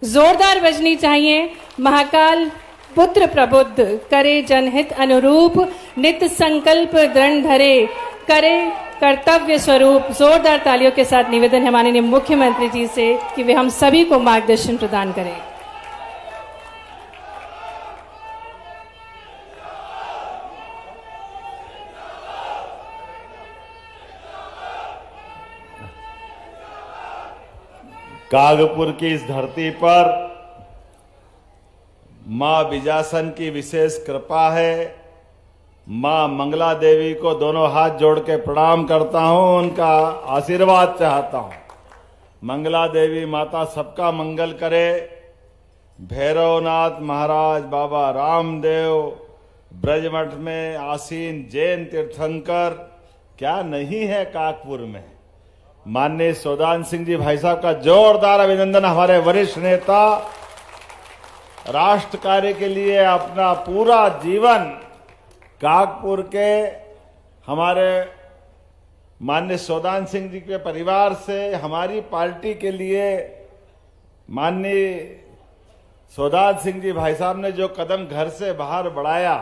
जोरदार बजनी चाहिए। महाकाल पुत्र प्रबुद्ध करे जनहित अनुरूप, नित संकल्प दृढ़ धरे करे कर्तव्य स्वरूप। जोरदार तालियों के साथ निवेदन है माननीय मुख्यमंत्री जी से कि वे हम सभी को मार्गदर्शन प्रदान करें। कागपुर की इस धरती पर मां विजासन की विशेष कृपा है। मां मंगला देवी को दोनों हाथ जोड़ के प्रणाम करता हूं, उनका आशीर्वाद चाहता हूं। मंगला देवी माता सबका मंगल करे। भैरवनाथ महाराज, बाबा रामदेव, ब्रजमठ में आसीन जैन तीर्थंकर क्या नहीं है कागपुर में। माननीय सौदान सिंह जी भाई साहब का जोरदार अभिनंदन। हमारे वरिष्ठ नेता राष्ट्र कार्य के लिए अपना पूरा जीवन कागपुर के हमारे माननीय सौदान सिंह जी के परिवार से हमारी पार्टी के लिए माननीय सौदान सिंह जी भाई साहब ने जो कदम घर से बाहर बढ़ाया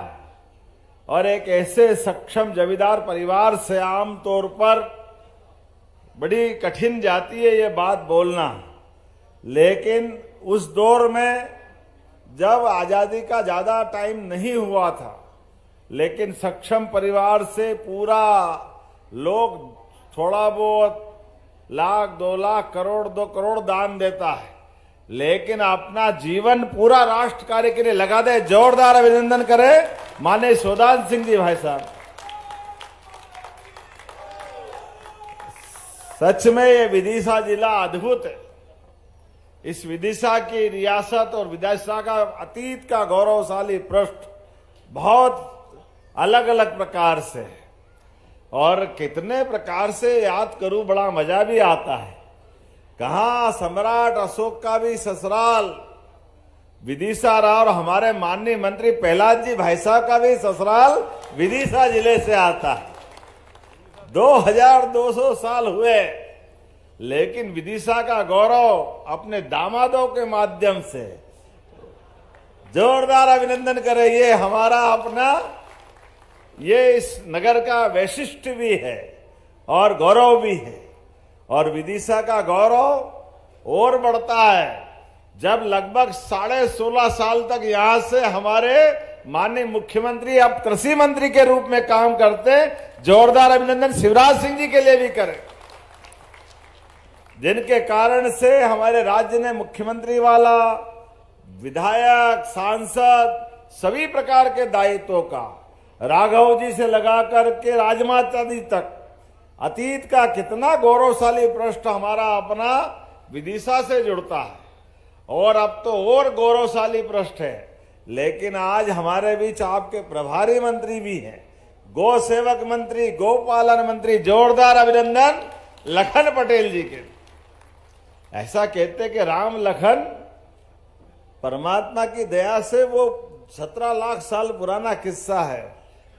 और एक ऐसे सक्षम जमींदार परिवार से आम तौर पर बड़ी कठिन जाती है ये बात बोलना, लेकिन उस दौर में जब आजादी का ज्यादा टाइम नहीं हुआ था, लेकिन सक्षम परिवार से पूरा लोग थोड़ा बहुत लाख 2 लाख करोड़ 2 करोड़ दान देता है, लेकिन अपना जीवन पूरा राष्ट्र कार्य के लिए लगा दे। जोरदार अभिनंदन करें माननीय सौदान सिंह जी भाई साहब। सच में ये विदिशा जिला अद्भुत है। इस विदिशा की रियासत और विदिशा का अतीत का गौरवशाली पृष्ठ बहुत अलग अलग प्रकार से है और कितने प्रकार से याद करूं, बड़ा मजा भी आता है। कहा सम्राट अशोक का भी ससुराल विदिशा रहा और हमारे माननीय मंत्री प्रहलाद जी भाई साहब का भी ससुराल विदिशा जिले से आता है। 2200 साल हुए, लेकिन विदिशा का गौरव अपने दामादों के माध्यम से। जोरदार अभिनंदन करें। ये हमारा अपना, ये इस नगर का वैशिष्ट भी है और गौरव भी है। और विदिशा का गौरव और बढ़ता है जब लगभग 16.5 साल तक यहां से हमारे माननीय मुख्यमंत्री अब कृषि मंत्री के रूप में काम करते। जोरदार अभिनंदन शिवराज सिंह जी के लिए भी करें, जिनके कारण से हमारे राज्य ने मुख्यमंत्री वाला, विधायक, सांसद सभी प्रकार के दायित्वों का राघव जी से लगाकर के राजमाता जी तक अतीत का कितना गौरवशाली पृष्ठ हमारा अपना विदिशा से जुड़ता है और अब तो और गौरवशाली पृष्ठ है। लेकिन आज हमारे बीच आपके प्रभारी मंत्री भी हैं, गौ सेवक मंत्री, गोपालन मंत्री। जोरदार अभिनंदन लखन पटेल जी के। ऐसा कहते कि राम लखन परमात्मा की दया से वो 17 लाख साल पुराना किस्सा है,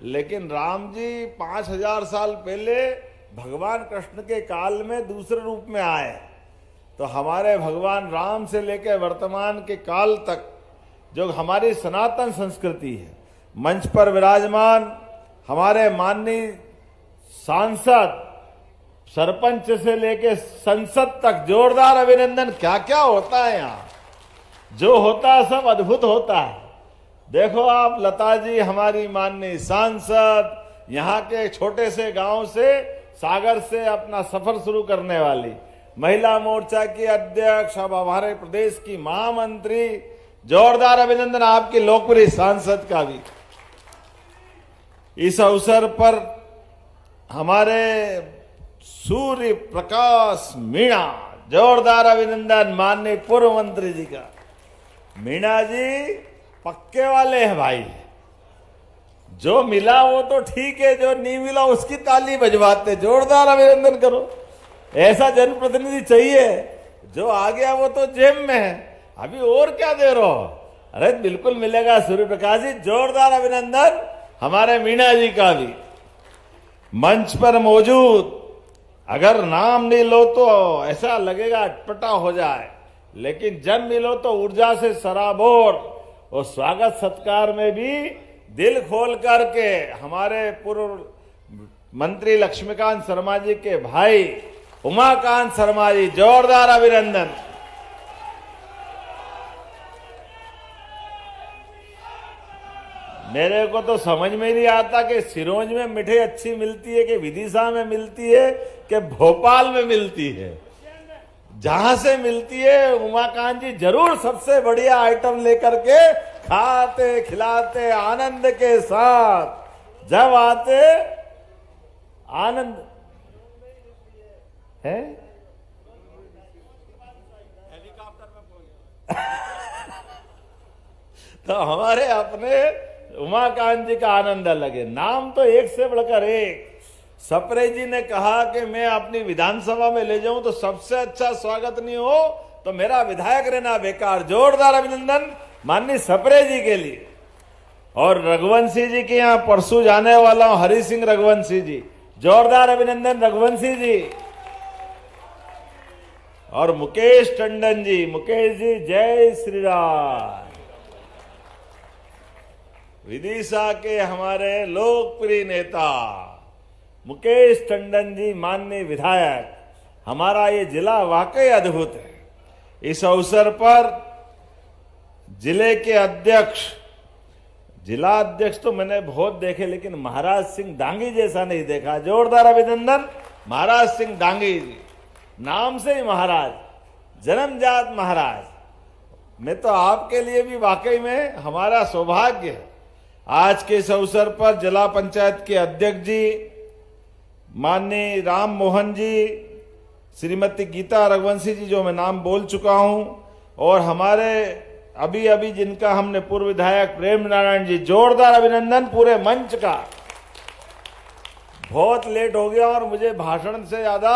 लेकिन राम जी 5000 साल पहले भगवान कृष्ण के काल में दूसरे रूप में आए। तो हमारे भगवान राम से लेकर वर्तमान के काल तक जो हमारी सनातन संस्कृति है, मंच पर विराजमान हमारे माननीय सांसद, सरपंच से लेके संसद तक जोरदार अभिनंदन। क्या क्या होता है यहाँ, जो होता है सब अद्भुत होता है। देखो आप लता जी हमारी माननीय सांसद, यहाँ के छोटे से गांव से सागर से अपना सफर शुरू करने वाली, महिला मोर्चा की अध्यक्ष, अब हमारे प्रदेश की महामंत्री। जोरदार अभिनंदन आपकी लोकप्रिय सांसद का भी। इस अवसर पर हमारे सूर्य प्रकाश मीणा, जोरदार अभिनंदन माननीय पूर्व मंत्री जी का। मीणा जी पक्के वाले हैं भाई, जो मिला वो तो ठीक है, जो नहीं मिला उसकी ताली बजवाते। जोरदार अभिनंदन करो। ऐसा जनप्रतिनिधि चाहिए, जो आ गया वो तो जेब में है, अभी और क्या दे रहे हो। अरे बिल्कुल मिलेगा सूर्य प्रकाश जी। जोरदार अभिनंदन हमारे मीणा जी का भी। मंच पर मौजूद, अगर नाम नहीं लो तो ऐसा लगेगा अटपटा हो जाए, लेकिन जब मिलो तो ऊर्जा से सराबोर, और स्वागत सत्कार में भी दिल खोल करके हमारे पूर्व मंत्री लक्ष्मीकांत शर्मा जी के भाई उमाकांत शर्मा जी, जोरदार अभिनंदन। मेरे को तो समझ में नहीं आता कि सिरोंज में मिठाई अच्छी मिलती है कि विदिशा में मिलती है कि भोपाल में मिलती है। जहां से मिलती है उमाकांत जी जरूर सबसे बढ़िया आइटम लेकर के खाते खिलाते आनंद के साथ, जब आते आनंद है। तो हमारे अपने उमाकांत जी का आनंद अलग है। नाम तो एक से बढ़कर एक। सप्रे जी ने कहा कि मैं अपनी विधानसभा में ले जाऊं तो सबसे अच्छा स्वागत नहीं हो तो मेरा विधायक रहना बेकार। जोरदार अभिनंदन माननीय सप्रे जी के लिए। और रघुवंशी जी के यहाँ परसों जाने वाला हूं, हरि सिंह रघुवंशी जी, जोरदार अभिनंदन रघुवंशी जी। और मुकेश टंडन जी, मुकेश जी जय श्री राम। विदिशा के हमारे लोकप्रिय नेता मुकेश टंडन जी माननीय विधायक। हमारा ये जिला वाकई अद्भुत है। इस अवसर पर जिले के अध्यक्ष, जिला अध्यक्ष तो मैंने बहुत देखे लेकिन महाराज सिंह डांगी जैसा नहीं देखा। जोरदार अभिनंदन महाराज सिंह डांगी जी, नाम से ही महाराज, जन्मजात महाराज। मैं तो आपके लिए भी वाकई में हमारा सौभाग्य है। आज के इस अवसर पर जिला पंचायत के अध्यक्ष जी माननीय राम मोहन जी, श्रीमती गीता रघुवंशी जी जो मैं नाम बोल चुका हूं, और हमारे अभी अभी जिनका हमने पूर्व विधायक प्रेम नारायण जी, जोरदार अभिनंदन पूरे मंच का। बहुत लेट हो गया और मुझे भाषण से ज्यादा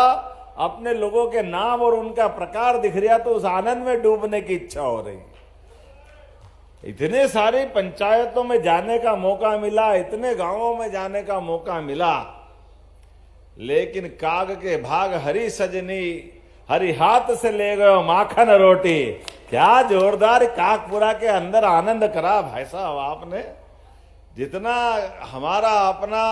अपने लोगों के नाम और उनका प्रकार दिख रहा तो उस आनंद में डूबने की इच्छा हो रही। इतने सारी पंचायतों में जाने का मौका मिला, इतने गांवों में जाने का मौका मिला, लेकिन काग के भाग हरी सजनी, हरी हाथ से ले गए माखन रोटी। क्या जोरदार काकपुरा के अंदर आनंद करा भाई साहब आपने। जितना हमारा अपना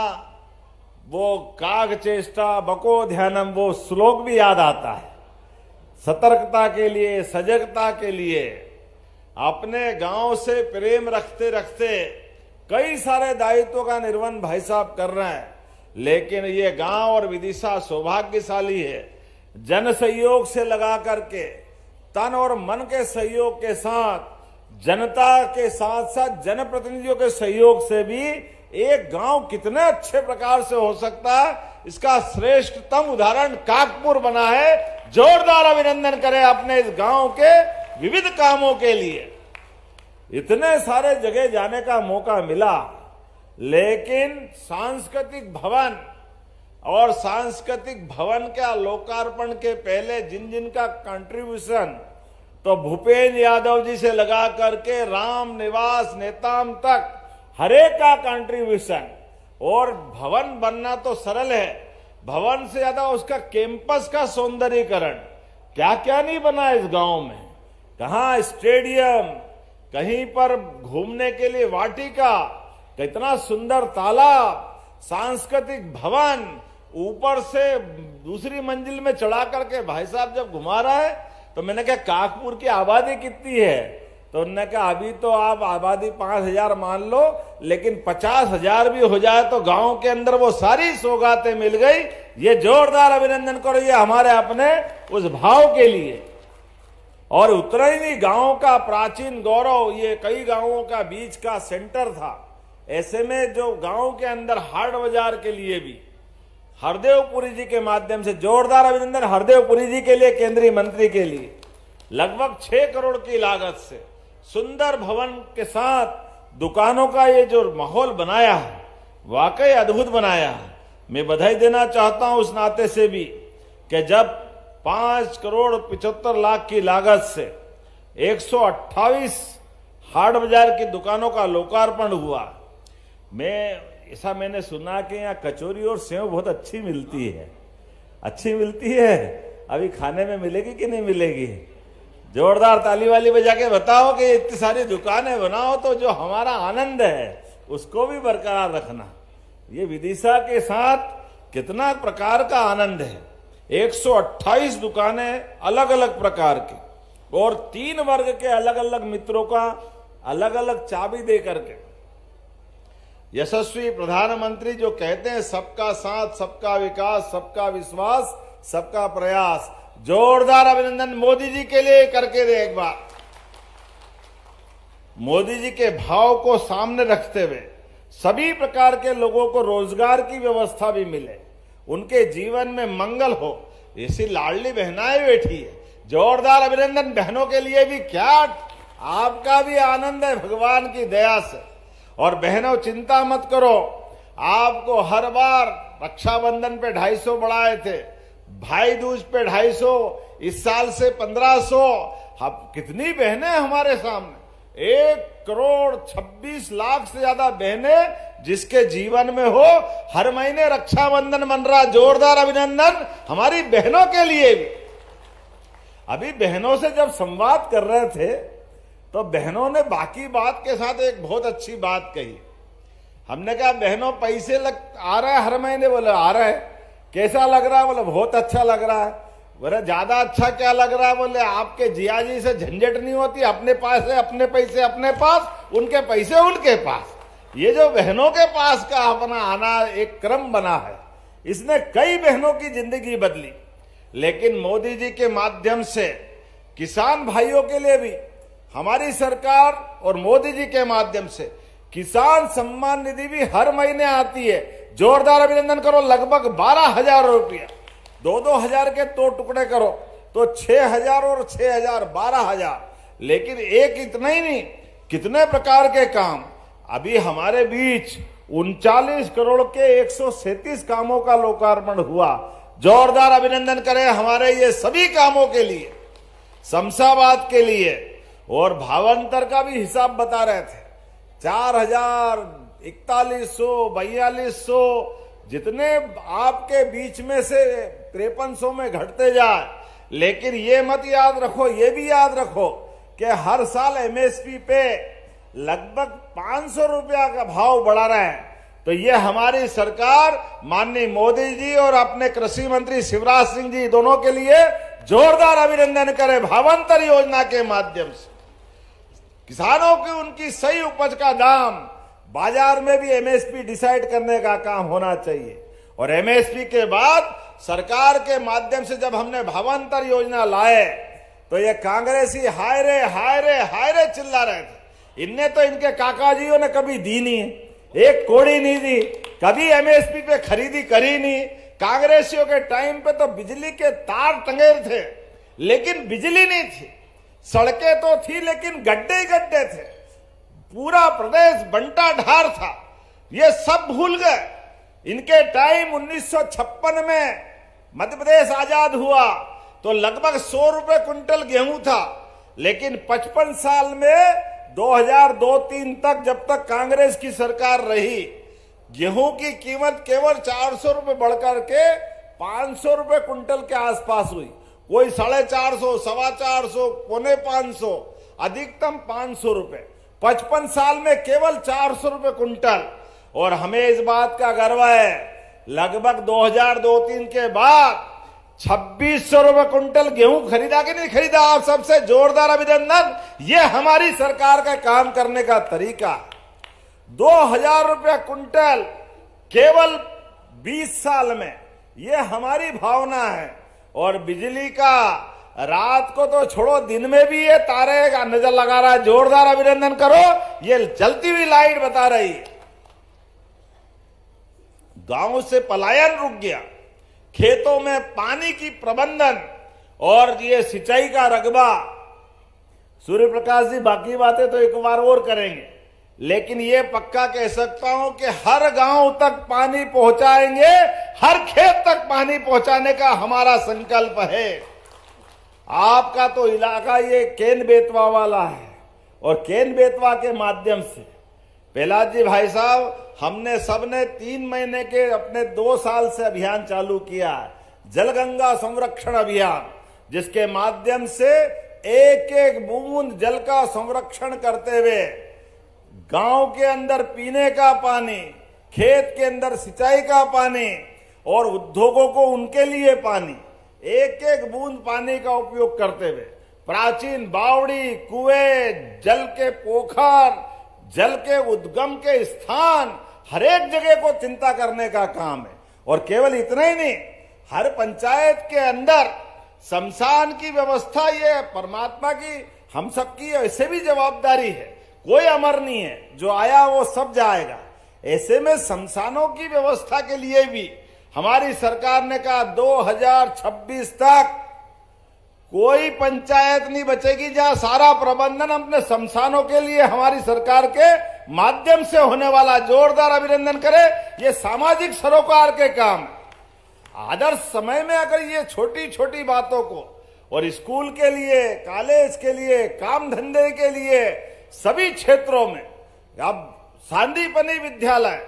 वो काग चेष्टा बको ध्यानम, वो श्लोक भी याद आता है। सतर्कता के लिए, सजगता के लिए, अपने गांव से प्रेम रखते रखते कई सारे दायित्वों का निर्वहन भाई साहब कर रहे हैं। लेकिन ये गांव और विदिशा सौभाग्यशाली है। जन सहयोग से लगा करके, तन और मन के सहयोग के साथ, जनता के साथ साथ जनप्रतिनिधियों के सहयोग से भी एक गांव कितने अच्छे प्रकार से हो सकता है, इसका श्रेष्ठतम उदाहरण काकपुर बना है। जोरदार अभिनंदन करें अपने इस गांव के विविध कामों के लिए। इतने सारे जगह जाने का मौका मिला, लेकिन सांस्कृतिक भवन और सांस्कृतिक भवन का लोकार्पण के पहले जिन जिन का कंट्रीब्यूशन, तो भूपेन्द्र यादव जी से लगा करके राम निवास नेताम तक हरेक का कंट्रीब्यूशन। और भवन बनना तो सरल है, भवन से ज्यादा उसका कैंपस का सौंदर्यीकरण, क्या क्या नहीं बना इस गांव में। कहाँ स्टेडियम, कहीं पर घूमने के लिए वाटिका, कितना सुंदर तालाब, सांस्कृतिक भवन, ऊपर से दूसरी मंजिल में चढ़ा करके भाई साहब जब घुमा रहा है तो मैंने कहा काकपुर की आबादी कितनी है, तो उन्होंने कहा अभी तो आप आबादी 5,000 मान लो, लेकिन 50,000 भी हो जाए तो गांव के अंदर वो सारी सौगातें मिल गई। ये जोरदार अभिनंदन करो, ये हमारे अपने उस भाव के लिए। और उतना ही नहीं, गांव का प्राचीन गौरव, ये कई गांवों का बीच का सेंटर था। ऐसे में जो गांव के अंदर हाट बाजार के लिए भी हरदेवपुरी जी के माध्यम से, जोरदार अभिनंदन हरदेवपुरी जी के लिए, केंद्रीय मंत्री के लिए, लगभग 6 करोड़ की लागत से सुंदर भवन के साथ दुकानों का ये जो माहौल बनाया है, वाकई अद्भुत बनाया है। मैं बधाई देना चाहता हूं उस नाते से भी कि जब 5 करोड़ 75 लाख की लागत से 128 हाट बाजार की दुकानों का लोकार्पण हुआ। ऐसा मैंने सुना कि यहाँ कचौरी और सेव बहुत अच्छी मिलती है। अच्छी मिलती है, अभी खाने में मिलेगी कि नहीं मिलेगी? जोरदार ताली वाली बजा के बताओ कि इतनी सारी दुकानें बनाओ तो जो हमारा आनंद है उसको भी बरकरार रखना। ये विदिशा के साथ कितना प्रकार का आनंद है। 128 दुकानें अलग अलग प्रकार की और 3 वर्ग के अलग अलग मित्रों का अलग अलग चाबी दे करके यशस्वी प्रधानमंत्री जो कहते हैं सबका साथ, सबका विकास, सबका विश्वास, सबका प्रयास। जोरदार अभिनंदन मोदी जी के लिए करके दे एक बार। मोदी जी के भाव को सामने रखते हुए सभी प्रकार के लोगों को रोजगार की व्यवस्था भी मिले, उनके जीवन में मंगल हो, ऐसी लाडली बहनाएं बैठी है। जोरदार अभिनंदन बहनों के लिए भी। क्या आपका भी आनंद है भगवान की दया से। और बहनों चिंता मत करो, आपको हर बार रक्षाबंधन पे 250 बढ़ाए थे, भाई दूज पे 250, इस साल से 1500। कितनी बहनें हमारे सामने, 1,26,00,000 से ज्यादा बहनें जिसके जीवन में हो हर महीने रक्षाबंधन मन रहा। जोरदार अभिनंदन हमारी बहनों के लिए भी। अभी बहनों से जब संवाद कर रहे थे तो बहनों ने बाकी बात के साथ एक बहुत अच्छी बात कही। हमने कहा बहनों पैसे आ रहा है हर महीने? बोले आ रहा है। कैसा लग रहा है? बोले बहुत अच्छा लग रहा है। बोले ज्यादा अच्छा क्या लग रहा है? बोले आपके जिया जी से झंझट नहीं होती, अपने पास है, अपने पैसे अपने पास, उनके पैसे उनके पास। ये जो बहनों के पास का अपना आना एक क्रम बना है, इसने कई बहनों की जिंदगी बदली। लेकिन मोदी जी के माध्यम से किसान भाइयों के लिए भी हमारी सरकार और मोदी जी के माध्यम से किसान सम्मान निधि भी हर महीने आती है। जोरदार अभिनंदन करो। लगभग 12,000 रुपया, 2-2 हजार के 2 टुकड़े करो तो 6,000 और 6,000 12,000। लेकिन एक इतना ही नहीं, कितने प्रकार के काम। अभी हमारे बीच 39 करोड़ के 137 कामों का लोकार्पण हुआ। जोरदार अभिनंदन करें हमारे ये सभी कामों के लिए, शमशाबाद के लिए। और भावांतर का भी हिसाब बता रहे थे, 4,000, 4100, 4200 जितने आपके बीच में से 5300 में घटते जाए। लेकिन ये मत याद रखो, ये भी याद रखो कि हर साल एमएसपी पे लगभग 500 रुपया का भाव बढ़ा रहे हैं। तो ये हमारी सरकार माननीय मोदी जी और अपने कृषि मंत्री शिवराज सिंह जी दोनों के लिए जोरदार अभिनंदन करें। भावांतर योजना के माध्यम से किसानों की उनकी सही उपज का दाम बाजार में भी एमएसपी डिसाइड करने का काम होना चाहिए। और एमएसपी के बाद सरकार के माध्यम से जब हमने भावांतर योजना लाए तो ये कांग्रेसी हाय रे हाय रे हाय रे चिल्ला रहे थे। इनने तो इनके काकाजियों ने कभी दी नहीं है, एक कोड़ी नहीं दी, कभी एमएसपी पे खरीदी करी नहीं। कांग्रेसियों के टाइम पे तो बिजली के तार टंगे थे लेकिन बिजली नहीं थी, सड़कें तो थी लेकिन गड्ढे ही गड्ढे थे, पूरा प्रदेश बंटा ढार था। ये सब भूल गए। इनके टाइम 1956 में मध्य प्रदेश आजाद हुआ तो लगभग 100 रुपए क्विंटल गेहूं था। लेकिन 55 साल में 2002-03 तक जब तक कांग्रेस की सरकार रही, गेहूं की कीमत केवल 400 रुपए बढ़कर के 500 रुपए क्विंटल के आसपास हुई। कोई 450, 425, 450, अधिकतम 500 रुपए। 55 साल में केवल 400 रुपए क्विंटल। और हमें इस बात का गर्व है, लगभग 2002-03 के बाद 2600 रुपए क्विंटल गेहूं खरीदा कि नहीं खरीदा? आप सबसे जोरदार अभिनंदन। ये हमारी सरकार का काम करने का तरीका है। 2000 रुपया क्विंटल केवल 20 साल में, ये हमारी भावना है। और बिजली का रात को तो छोड़ो, दिन में भी ये तारे का नजर लगा रहा है। जोरदार अभिनंदन करो। ये जलती हुई लाइट बता रही है। गांव से पलायन रुक गया, खेतों में पानी की प्रबंधन और ये सिंचाई का रकबा। सूर्य प्रकाश जी बाकी बातें तो एक बार और करेंगे, लेकिन ये पक्का कह सकता हूं कि हर गांव तक पानी पहुंचाएंगे, हर खेत तक पानी पहुंचाने का हमारा संकल्प है। आपका तो इलाका ये केन बेतवा वाला है और केन बेतवा के माध्यम से प्रहलाद जी भाई साहब, हमने सबने 3 महीने के अपने 2 साल से अभियान चालू किया है, जलगंगा संरक्षण अभियान, जिसके माध्यम से एक एक बूंद जल का संरक्षण करते हुए गांव के अंदर पीने का पानी, खेत के अंदर सिंचाई का पानी और उद्योगों को उनके लिए पानी, एक एक बूंद पानी का उपयोग करते हुए प्राचीन बावड़ी, कुएं, जल के पोखर, जल के उद्गम के स्थान, हर एक जगह को चिंता करने का काम है। और केवल इतना ही नहीं, हर पंचायत के अंदर शमशान की व्यवस्था, ये परमात्मा की हम सबकी ऐसे भी जवाबदारी है, कोई अमर नहीं है, जो आया वो सब जाएगा। ऐसे में शमशानों की व्यवस्था के लिए भी हमारी सरकार ने कहा 2026 तक कोई पंचायत नहीं बचेगी जहां सारा प्रबंधन अपने शमशानों के लिए हमारी सरकार के माध्यम से होने वाला। जोरदार अभिनंदन करें, ये सामाजिक सरोकार के काम है। आदर्श समय में अगर ये छोटी छोटी बातों को, और स्कूल के लिए, कॉलेज के लिए, काम धंधे के लिए, सभी क्षेत्रों में अब सांदीपनी विद्यालय,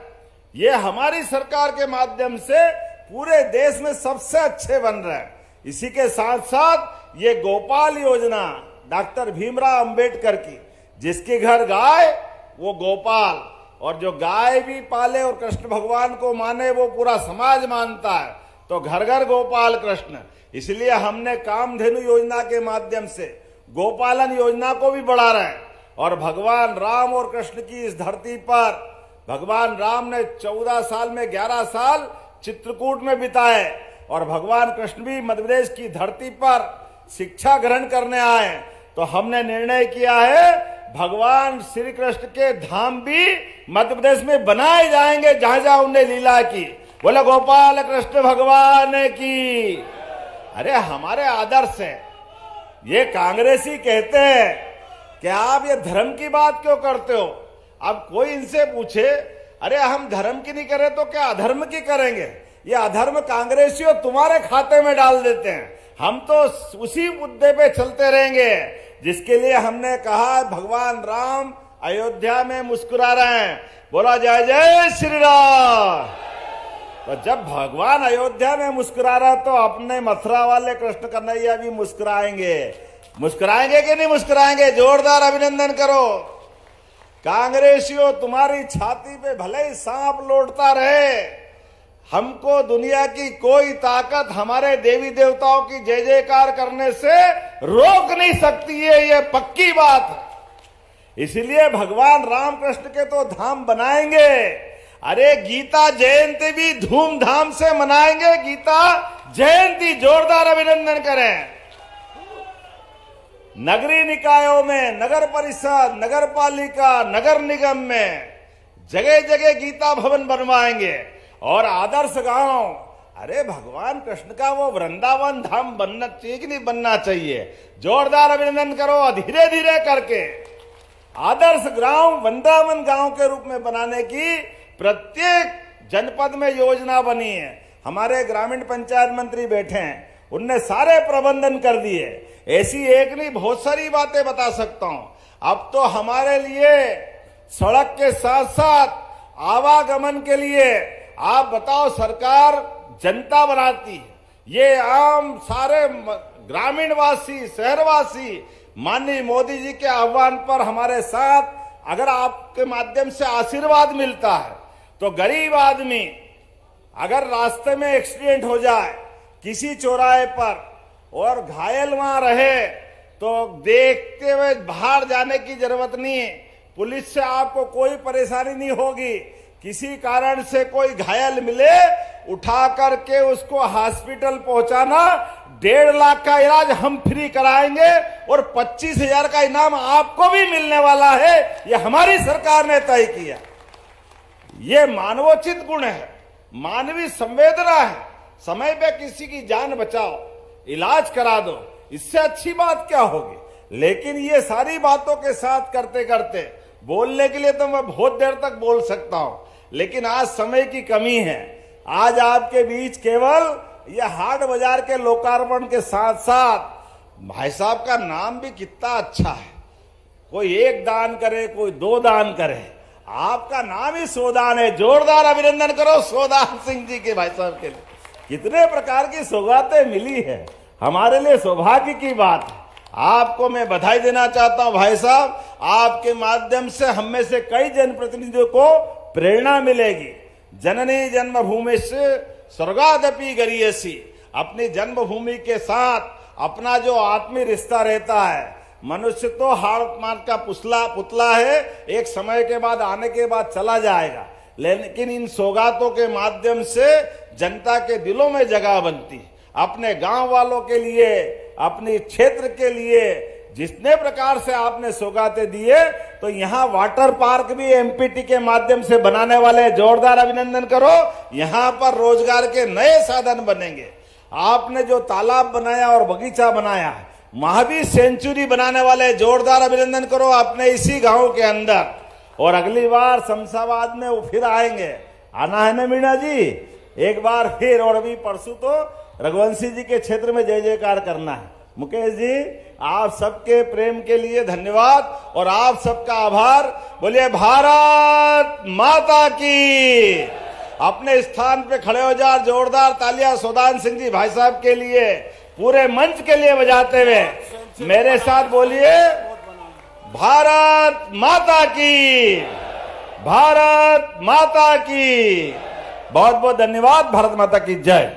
ये हमारी सरकार के माध्यम से पूरे देश में सबसे अच्छे बन रहे हैं। इसी के साथ साथ ये गोपाल योजना डॉक्टर भीमराव अंबेडकर की, जिसके घर गाय वो गोपाल, और जो गाय भी पाले और कृष्ण भगवान को माने वो पूरा समाज मानता है, तो घर घर गोपाल कृष्ण। इसलिए हमने कामधेनु योजना के माध्यम से गोपालन योजना को भी बढ़ा रहे हैं। और भगवान राम और कृष्ण की इस धरती पर भगवान राम ने 14 साल में 11 साल चित्रकूट में बिताए, और भगवान कृष्ण भी मध्य प्रदेश की धरती पर शिक्षा ग्रहण करने आए। तो हमने निर्णय किया है भगवान श्री कृष्ण के धाम भी मध्य प्रदेश में बनाए जाएंगे, जहां जहां उन्हें लीला की। बोले गोपाल कृष्ण भगवान की। अरे हमारे आदर्श है। ये कांग्रेसी कहते हैं कि आप ये धर्म की बात क्यों करते हो। अब कोई इनसे पूछे, अरे हम धर्म की नहीं करें तो क्या अधर्म की करेंगे। ये अधर्म कांग्रेसियों तुम्हारे खाते में डाल देते हैं। हम तो उसी मुद्दे पे चलते रहेंगे जिसके लिए हमने कहा भगवान राम अयोध्या में मुस्कुरा रहे हैं। बोला जय जय श्री राम। तो जब भगवान अयोध्या में मुस्कुरा रहा तो अपने मथुरा वाले कृष्ण कन्हैया भी मुस्कुराएंगे। मुस्कुराएंगे कि नहीं मुस्कुराएंगे। जोरदार अभिनंदन करो। कांग्रेसियों तुम्हारी छाती पे भले ही सांप लौटता रहे, हमको दुनिया की कोई ताकत हमारे देवी देवताओं की जय जयकार करने से रोक नहीं सकती है, ये पक्की बात है। इसलिए भगवान रामकृष्ण के तो धाम बनाएंगे। अरे गीता जयंती भी धूमधाम से मनाएंगे। गीता जयंती जोरदार अभिनंदन करें। नगरीय निकायों में, नगर परिषद, नगर पालिका, नगर निगम में जगह जगह गीता भवन बनवाएंगे। और आदर्श गांव, अरे भगवान कृष्ण का वो वृंदावन धाम बनना चाहिए कि नहीं बनना चाहिए। जोरदार अभिनंदन करो। धीरे धीरे करके आदर्श गांव वृंदावन गांव के रूप में बनाने की प्रत्येक जनपद में योजना बनी है। हमारे ग्रामीण पंचायत मंत्री बैठे हैं, उनने सारे प्रबंधन कर दिए। ऐसी एक नहीं बहुत सारी बातें बता सकता हूं। अब तो हमारे लिए सड़क के साथ साथ आवागमन के लिए आप बताओ सरकार जनता बनाती है। ये आम सारे ग्रामीणवासी, शहरवासी माननीय मोदी जी के आह्वान पर हमारे साथ अगर आपके माध्यम से आशीर्वाद मिलता है तो गरीब आदमी अगर रास्ते में एक्सीडेंट हो जाए किसी चौराहे पर और घायल वहां रहे तो देखते हुए बाहर जाने की जरूरत नहीं है। पुलिस से आपको कोई परेशानी नहीं होगी। किसी कारण से कोई घायल मिले, उठा करके उसको हॉस्पिटल पहुंचाना, 1.5 लाख का इलाज हम फ्री कराएंगे और 25,000 का इनाम आपको भी मिलने वाला है। ये हमारी सरकार ने तय किया। ये मानवोचित गुण है, मानवीय संवेदना है। समय पे किसी की जान बचाओ, इलाज करा दो, इससे अच्छी बात क्या होगी। लेकिन ये सारी बातों के साथ करते करते बोलने के लिए तो मैं बहुत देर तक बोल सकता हूं, लेकिन आज समय की कमी है। आज आपके बीच केवल ये हाट बाजार के लोकार्पण के साथ साथ भाई साहब का नाम भी कितना अच्छा है। कोई 1 दान करे, कोई 2 दान करे, आपका नाम ही सोदान है। जोरदार अभिनंदन करो सोदान सिंह जी के भाई साहब के लिए। कितने प्रकार की सौगातें मिली है, हमारे लिए सौभाग्य की बात है। आपको मैं बधाई देना चाहता हूं भाई साहब, आपके माध्यम से हम में से कई जनप्रतिनिधियों को प्रेरणा मिलेगी। जननी जन्मभूमि से स्वर्गादपि गरीयसी, अपनी जन्मभूमि के साथ अपना जो आत्मीय रिश्ता रहता है। मनुष्य तो हाड़ मार का पुतला है, एक समय के बाद आने के बाद चला जाएगा, लेकिन इन सौगातों के माध्यम से जनता के दिलों में जगह बनती। अपने गांव वालों के लिए, अपने क्षेत्र के लिए जितने प्रकार से आपने सौगातें दिए, तो यहाँ वाटर पार्क भी एमपीटी के माध्यम से बनाने वाले, जोरदार अभिनंदन करो। यहाँ पर रोजगार के नए साधन बनेंगे। आपने जो तालाब बनाया और बगीचा बनाया, महावीर सेंचुरी बनाने वाले, जोरदार अभिनंदन करो अपने इसी गांव के अंदर। और अगली बार शमशाबाद में वो फिर आएंगे, आना है ना मीणा जी, एक बार फिर। और अभी परसों तो रघुवंशी जी के क्षेत्र में जय जयकार करना है। मुकेश जी, आप सबके प्रेम के लिए धन्यवाद और आप सबका आभार। बोलिए भारत माता की। अपने स्थान पे खड़े हो जा, जोरदार तालियां सौदान सिंह जी भाई साहब के लिए, पूरे मंच के लिए बजाते हुए मेरे साथ बोलिए भारत माता की, भारत माता की। बहुत बहुत धन्यवाद। भारत माता की जय।